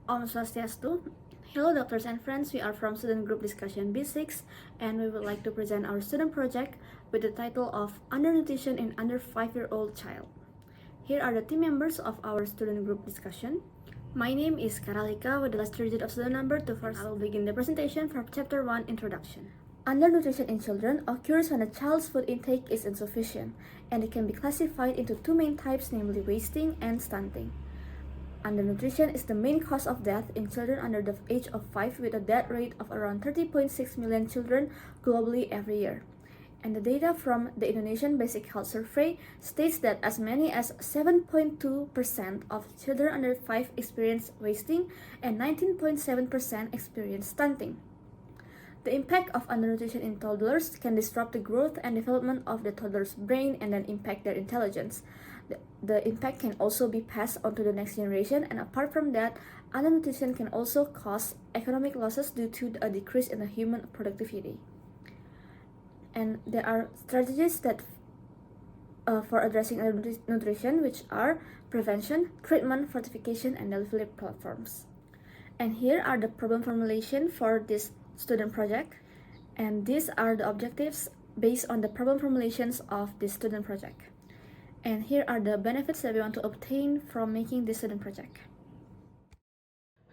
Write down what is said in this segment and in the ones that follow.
Om Swastiastu. Hello doctors and friends, we are from student group discussion B6 and we would like to present our student project with the title of Undernutrition in Under 5-year-old Child. Here are the team members of our student group discussion. My name is Karralika with the last digit of student number 21st. I will begin the presentation from chapter 1 introduction. Undernutrition in children occurs when a child's food intake is insufficient and it can be classified into two main types, namely wasting and stunting. Undernutrition is the main cause of death in children under the age of 5 with a death rate of around 30.6 million children globally every year. And the data from the Indonesian Basic Health Survey states that as many as 7.2% of children under 5 experience wasting and 19.7% experience stunting. The impact of undernutrition in toddlers can disrupt the growth and development of the toddler's brain and then impact their intelligence. The impact can also be passed on to the next generation, and apart from that, undernutrition can also cause economic losses due to a decrease in the human productivity. And there are strategies that for addressing undernutrition, which are prevention, treatment, fortification, and delivery platforms. And here are the problem formulation for this student project, and these are the objectives based on the problem formulations of this student project. And here are the benefits that we want to obtain from making this student project.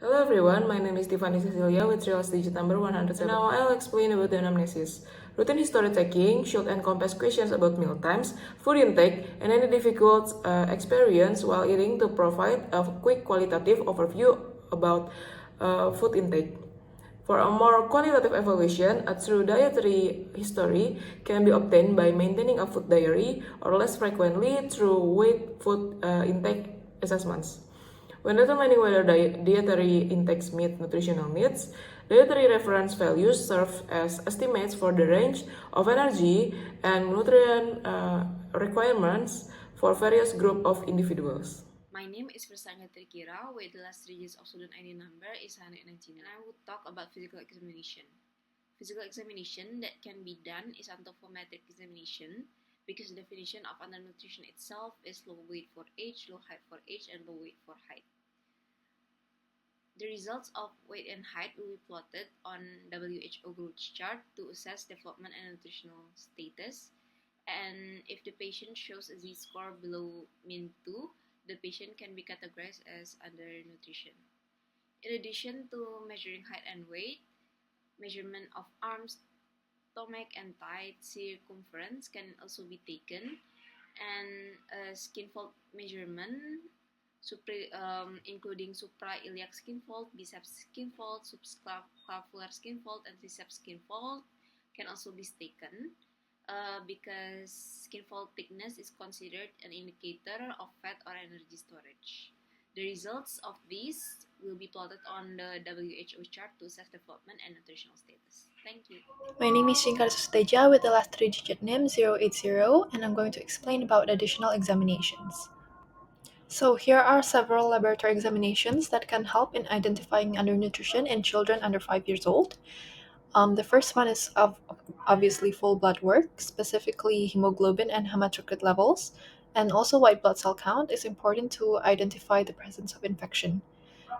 Hello everyone, my name is Tiffany Cecilia with serial digit number 107. Now I'll explain about the anamnesis. Routine history taking should encompass questions about meal times, food intake, and any difficult experience while eating to provide a quick qualitative overview about food intake. For a more qualitative evaluation, a true dietary history can be obtained by maintaining a food diary or less frequently through weight food intake assessments. When determining whether dietary intakes meet nutritional needs, dietary reference values serve as estimates for the range of energy and nutrient requirements for various groups of individuals. My name is Firsta Trikira with the last three digits of student ID number is 119, and I would talk about physical examination. Physical examination that can be done is anthropometric examination because the definition of undernutrition itself is low weight for age, low height for age, and low weight for height. The results of weight and height will be plotted on WHO growth chart to assess development and nutritional status, and if the patient shows a Z-score below mean 2, the patient can be categorized as undernutrition. In addition to measuring height and weight, measurement of arms, stomach, and thigh circumference can also be taken, and a skin fold measurement, including suprailiac skin fold, biceps skin fold, subscapulaar skin fold, and triceps skin fold can also be taken. Because skin fold thickness is considered an indicator of fat or energy storage. The results of these will be plotted on the WHO chart to assess development and nutritional status. Thank you. My name is Sutedja with the last three-digit name 080, and I'm going to explain about additional examinations. So here are several laboratory examinations that can help in identifying undernutrition in children under 5 years old. The first one is obviously full blood work, specifically hemoglobin and hematocrit levels, and also white blood cell count is important to identify the presence of infection.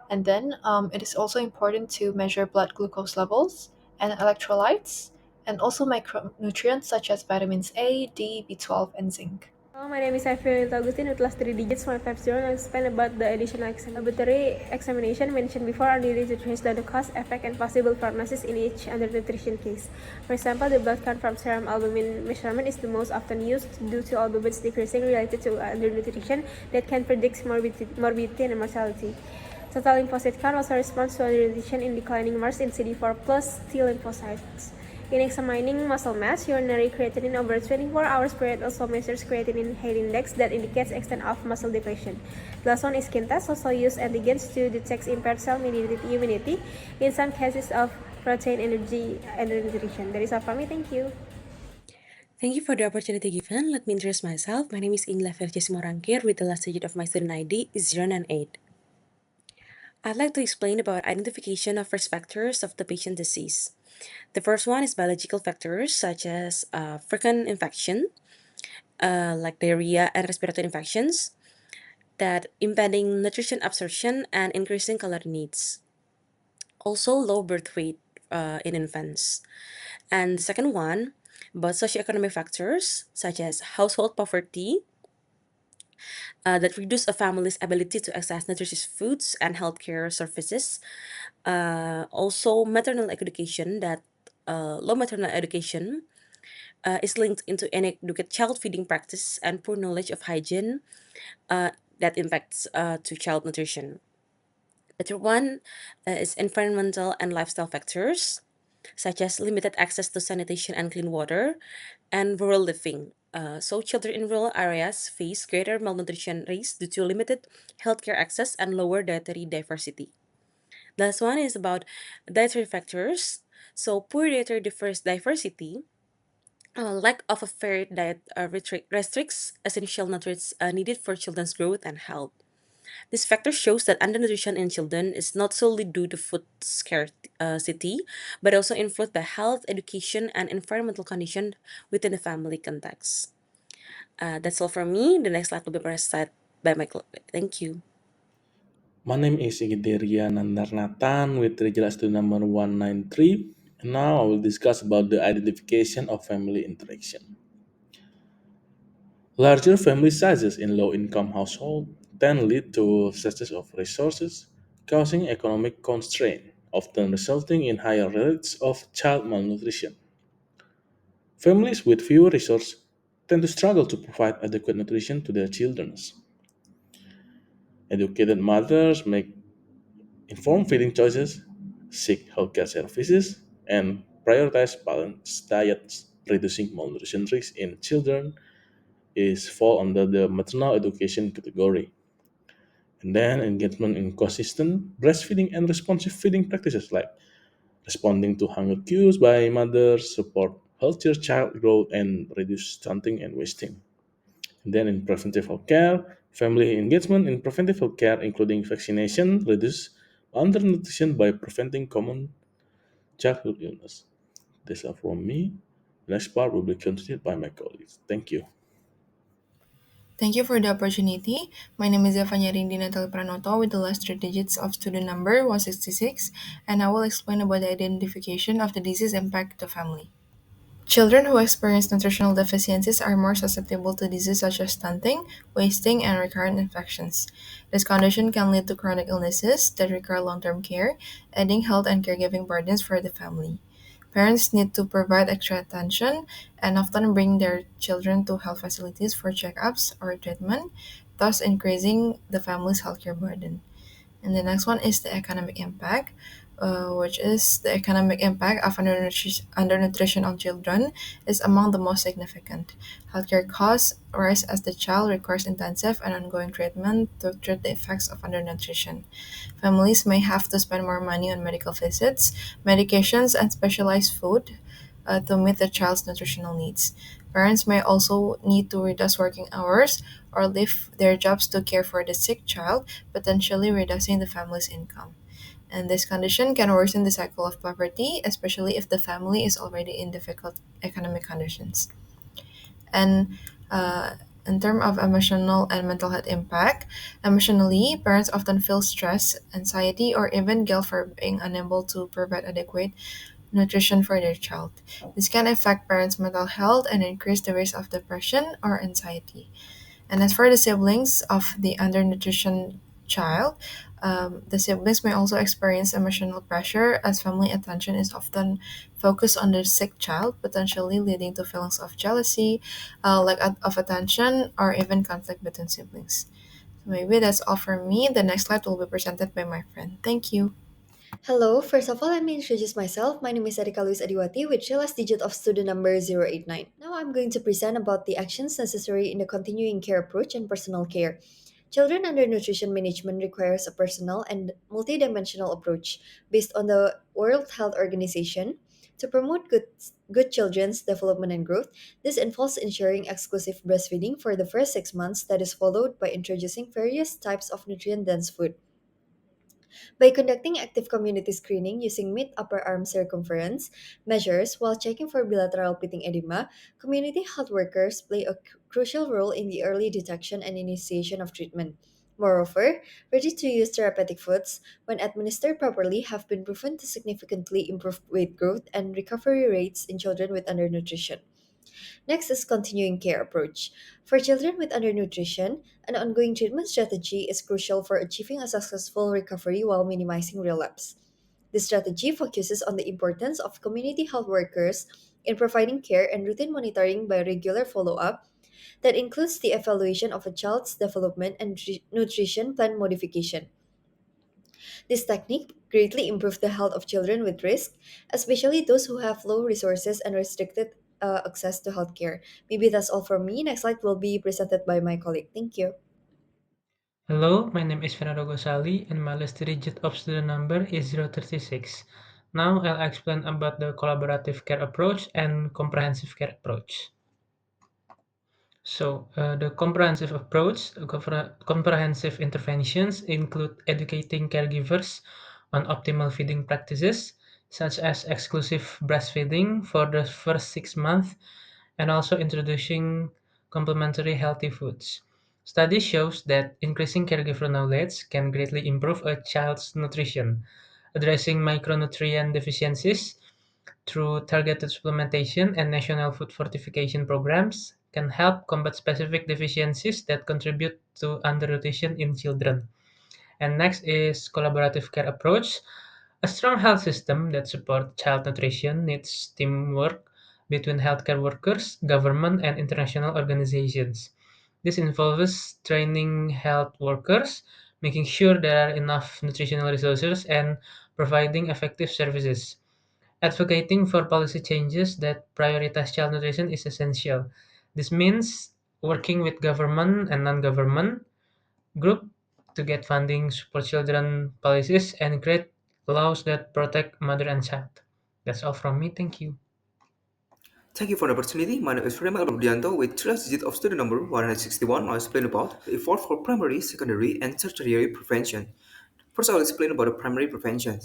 And then it is also important to measure blood glucose levels and electrolytes, and also micronutrients such as vitamins A, D, B12, and zinc. Hello, my name is Leonyta Augustyne with last three digits 150, and I'll explain about the additional laboratory examination mentioned before are needed to trace the cause, effect, and possible prognosis in each undernutrition case. For example, the blood count from serum albumin measurement is the most often used due to albumins decreasing related to undernutrition that can predict morbidity and mortality. Total lymphocyte count also responds to undernutrition in declining marks in CD4 plus T lymphocytes. In examining muscle mass, urinary creatinine over 24 hours period also measures creatinine height index that indicates extent of muscle depletion. The last one is skin test, also use antigens to detect impaired cell-mediated immunity in some cases of protein energy undernutrition. That is all from me. Thank you. Thank you for the opportunity given. Let me introduce myself. My name is Felicia Simorangkir with the last digit of my student ID is 098. I'd like to explain about identification of risk factors of the patient disease. The first one is biological factors such as frequent infection, like diarrhea and respiratory infections, that impeding nutrition absorption and increasing calorie needs. Also, low birth weight in infants. And the second one, about socioeconomic factors such as household poverty that reduce a family's ability to access nutritious foods and healthcare services. Also, maternal education that low maternal education is linked into inadequate child feeding practice and poor knowledge of hygiene uh, that impacts to child nutrition. The third one is environmental and lifestyle factors such as limited access to sanitation and clean water and rural living. So children in rural areas face greater malnutrition risks due to limited healthcare access and lower dietary diversity. The last one is about dietary factors. So poor dietary diversity, lack of a fair diet restricts essential nutrients needed for children's growth and health. This factor shows that undernutrition in children is not solely due to food scarcity, but also influenced by health, education, and environmental conditions within the family context. That's all from me. The next slide will be presented by my colleague. Thank you. My name is Gede Nathan with Trikira student number 193. And now I will discuss about the identification of family interaction. Larger family sizes in low-income households tend lead to shortage of resources, causing economic constraint, often resulting in higher rates of child malnutrition. Families with fewer resources tend to struggle to provide adequate nutrition to their children. Educated mothers make informed feeding choices, seek healthcare services, and prioritize balanced diets, reducing malnutrition risk in children is fall under the maternal education category. And then engagement in consistent breastfeeding and responsive feeding practices like responding to hunger cues by mothers support healthier child growth and reduce stunting and wasting. And then in preventive health care, family engagement in preventive health care, including vaccination, reduce undernutrition by preventing common childhood illness. That's all from me. The next part will be continued by my colleagues. Thank you. Thank you for the opportunity. My name is Zefanya Rindy Nathalie Pranoto with the last three digits of student number 166, and I will explain about the identification of the disease impact to family. Children who experience nutritional deficiencies are more susceptible to diseases such as stunting, wasting, and recurrent infections. This condition can lead to chronic illnesses that require long term care, adding health and caregiving burdens for the family. Parents need to provide extra attention and often bring their children to health facilities for checkups or treatment, thus increasing the family's healthcare burden. And the next one is the economic impact, which is the economic impact of undernutrition on children is among the most significant. Healthcare costs rise as the child requires intensive and ongoing treatment to treat the effects of undernutrition. Families may have to spend more money on medical visits, medications, and specialized food to meet the child's nutritional needs. Parents may also need to reduce working hours or leave their jobs to care for the sick child, potentially reducing the family's income. And this condition can worsen the cycle of poverty, especially if the family is already in difficult economic conditions. And in terms of emotional and mental health impact, emotionally, parents often feel stress, anxiety, or even guilt for being unable to provide adequate nutrition for their child. This can affect parents' mental health and increase the risk of depression or anxiety. And as for the siblings of the undernutrition child, the siblings may also experience emotional pressure as family attention is often focused on the sick child, potentially leading to feelings of jealousy, of attention, or even conflict between siblings. So maybe that's all for me. The next slide will be presented by my friend. Thank you. Hello, first of all, let me introduce myself. My name is Adiwati with the last digit of student number 089. Now I'm going to present about the actions necessary in the continuing care approach and personal care. Children under nutrition management requires a personal and multidimensional approach based on the World Health Organization to promote good children's development and growth. This involves ensuring exclusive breastfeeding for the first 6 months that is followed by introducing various types of nutrient-dense food. By conducting active community screening using mid upper arm circumference measures while checking for bilateral pitting edema, community health workers play a crucial role in the early detection and initiation of treatment. Moreover, ready to use therapeutic foods, when administered properly, have been proven to significantly improve weight growth and recovery rates in children with undernutrition. Next is continuing care approach. For children with undernutrition, an ongoing treatment strategy is crucial for achieving a successful recovery while minimizing relapse. This strategy focuses on the importance of community health workers in providing care and routine monitoring by regular follow up that includes the evaluation of a child's development and nutrition plan modification. This technique greatly improves the health of children with risk, especially those who have low resources and restricted access to healthcare. Maybe that's all from me. Next slide will be presented by my colleague. Thank you. Hello, my name is Fernando Ghosali and my last digit of student number is 036. Now I'll explain about the collaborative care approach and comprehensive care approach. The comprehensive approach, comprehensive interventions include educating caregivers on optimal feeding practices, such as exclusive breastfeeding for the first 6 months, and also introducing complementary healthy foods. Study shows that increasing caregiver knowledge can greatly improve a child's nutrition. Addressing micronutrient deficiencies through targeted supplementation and national food fortification programs can help combat specific deficiencies that contribute to undernutrition in children. And next is collaborative care approach. A strong health system that supports child nutrition needs teamwork between healthcare workers, government, and international organizations. This involves training health workers, making sure there are enough nutritional resources, and providing effective services. Advocating for policy changes that prioritize child nutrition is essential. This means working with government and non-government group to get funding, support children policies, and create laws that protect mother and child. That's all from me. Thank you. Thank you for the opportunity. My name is Raymond Budianto with 12 digit of student number 161. I'll explain about the effort for primary, secondary, and tertiary prevention. First, I'll explain about the primary prevention.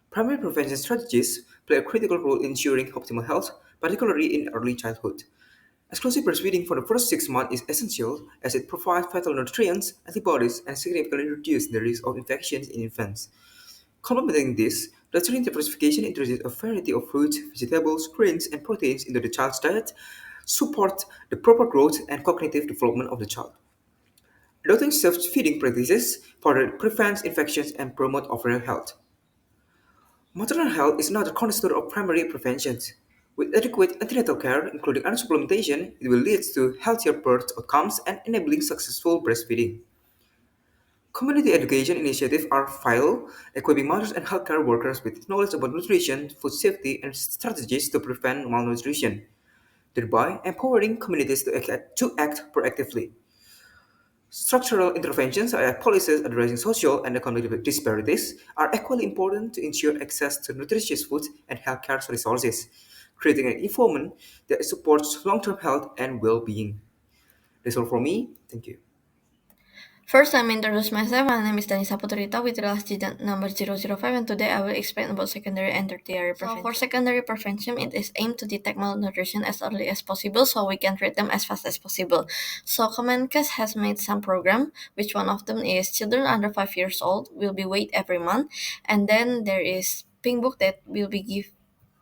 Primary prevention strategies play a critical role in ensuring optimal health, particularly in early childhood. Exclusive breastfeeding for the first 6 months is essential as it provides vital nutrients, antibodies, and significantly reduces the risk of infections in infants. Complementing this, nutrient diversification introduces a variety of fruits, vegetables, grains, and proteins into the child's diet, support the proper growth and cognitive development of the child. Adopting self-feeding practices further prevents infections and promote overall health. Maternal health is another cornerstone of primary prevention. With adequate antenatal care, including supplementation, it will lead to healthier birth outcomes and enabling successful breastfeeding. Community education initiatives are vital, equipping mothers and healthcare workers with knowledge about nutrition, food safety, and strategies to prevent malnutrition, thereby empowering communities to act proactively. Structural interventions, such as policies addressing social and economic disparities, are equally important to ensure access to nutritious food and healthcare resources, creating an environment that supports long-term health and well-being. That's all from me. Thank you. First, let me introduce myself. My name is Danissa with last digit number 005, and today I will explain about secondary and tertiary prevention. So for secondary prevention, it is aimed to detect malnutrition as early as possible so we can treat them as fast as possible. So Kemenkes has made some program, which one of them is children under 5 years old will be weighed every month, and then there is pink book that will be given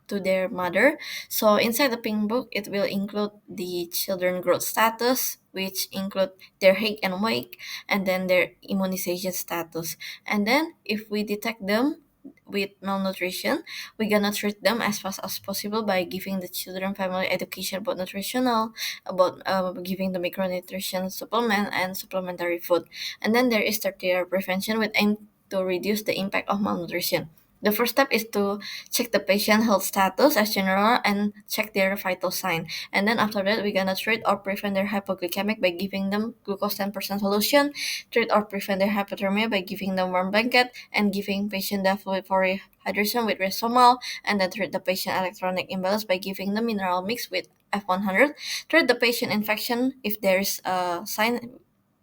to their mother. So inside the pink book, it will include the children growth status, which include their height and weight, and then their immunization status. And then if we detect them with malnutrition, we're gonna treat them as fast as possible by giving the children family education about nutritional, about giving the micronutrition supplement and supplementary food. And then there is tertiary prevention with aim to reduce the impact of malnutrition. The first step is to check the patient health status as general and check their vital sign. And then after that, we're gonna treat or prevent their hypoglycemic by giving them glucose 10% solution, treat or prevent their hypothermia by giving them warm blanket, and giving patient the fluid for hydration with resomal, and then treat the patient electronic imbalance by giving them mineral mix with F100, treat the patient infection if there's a sign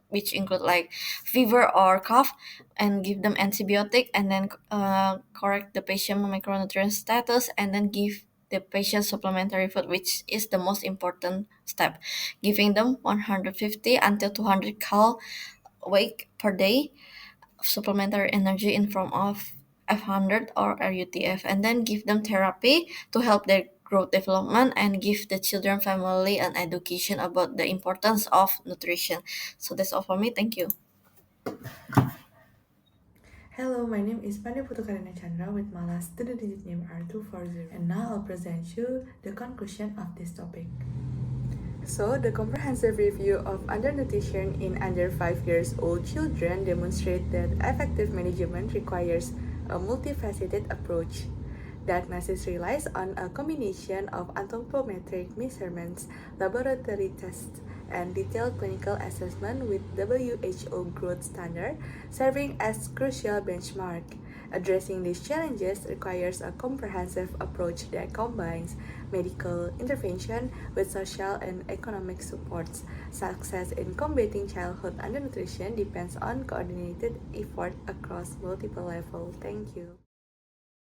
which include like fever or cough, and give them antibiotic, and then correct the patient micronutrient status, and then give the patient supplementary food, which is the most important step, giving them 150 until 200 cal awake per day, supplementary energy in form of F100 or RUTF, and then give them therapy to help their growth development and give the children family an education about the importance of nutrition. So that's all for me. Thank you. Hello, my name is Pande Candra with my last student digit name R240, and now I'll present you the conclusion of this topic. So, the comprehensive review of undernutrition in under 5 years old children demonstrate that effective management requires a multifaceted approach. Diagnosis relies on a combination of anthropometric measurements, laboratory tests, and detailed clinical assessment with WHO growth standard serving as crucial benchmark. Addressing these challenges requires a comprehensive approach that combines medical intervention with social and economic supports. Success in combating childhood undernutrition depends on coordinated effort across multiple levels. Thank you.